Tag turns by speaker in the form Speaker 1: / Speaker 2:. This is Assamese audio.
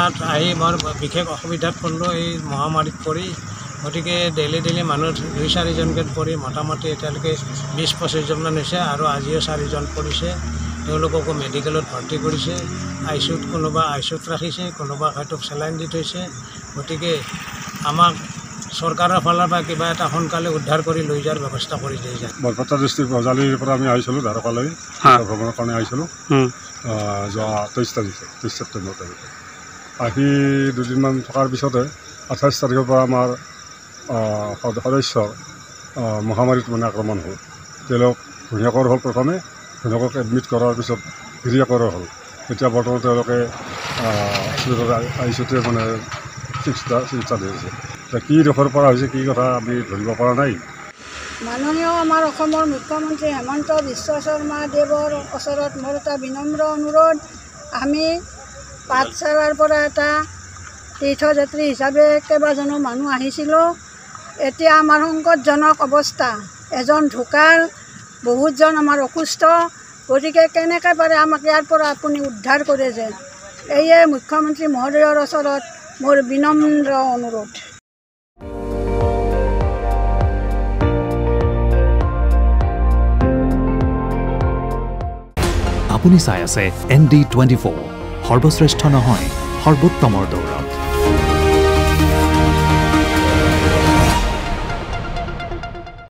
Speaker 1: ইয়াত আহি বৰ বিশেষ অসুবিধাত পড়লো এই মহামাৰীত পৰি গতিকে ডেইলি মানুহ 2-4জনকৈ পৰি মোটামুটি এতিয়ালৈকে 20-25জনমান হৈছে আৰু আজিও 4জন পৰিছে তেওঁলোককো মেডিকেলত ভৰ্তি কৰিছে আইচিউত কোনোবা আইচিউত ৰাখিছে কোনোবা হয়তো চেলাইন দি থৈছে গতিকে আমাক চৰকাৰৰ ফালৰ পৰা কিবা এটা সোনকালে উদ্ধাৰ কৰি লৈ যোৱাৰ ব্যৱস্থা কৰি দিয়ে যায়
Speaker 2: বৰপেটা ডিষ্ট্ৰিক্ট বজালিৰ পৰা আমি আহিছিলোঁ ধাৰকালৈ ভ্ৰমণৰ কাৰণে আহিছিলোঁ যোৱা 23 ছেপ্টেম্বৰ তাৰিখে আহি দুদিনমান থকাৰ পিছতে 28 তাৰিখৰ পৰা আমাৰ সদস্যৰ মহামাৰীত মানে আক্ৰমণ হ'ল তেওঁলোক ঘূণীয়াকৰ হ'ল প্ৰথমে ঘূণীয়াকক এডমিট কৰাৰ পিছত গিৰিয়াকৰ হ'ল এতিয়া বৰ্তমান তেওঁলোকে হস্পিটেলত আইচিউতে মানে চিকিৎসা দি আছে এতিয়া কি দেশৰ পৰা হৈছে কি কথা আমি ধৰিব পৰা নাই
Speaker 3: মাননীয় আমাৰ অসমৰ মুখ্যমন্ত্ৰী হেমন্ত বিশ্ব শৰ্মা দেৱৰ ওচৰত মোৰ এটা বিনম্ৰ অনুৰোধ আমি পাঠশালাৰ পৰা এটা তীৰ্থযাত্ৰী হিচাপে কেইবাজনো মানুহ আহিছিলোঁ এতিয়া আমাৰ সংকটজনক অৱস্থা এজন ঢুকাল বহুতজন আমাৰ অসুস্থ গতিকে কেনেকৈ পাৰে আমাক ইয়াৰ পৰা আপুনি উদ্ধাৰ কৰে যে এয়ে মুখ্যমন্ত্ৰী মহোদয়ৰ ওচৰত মোৰ বিনম্ৰ অনুৰোধ
Speaker 4: আপুনি চাই আছে ND24 সৰ্বশ্ৰেষ্ঠ নহয় সৰ্বোত্তমৰ দৌৰ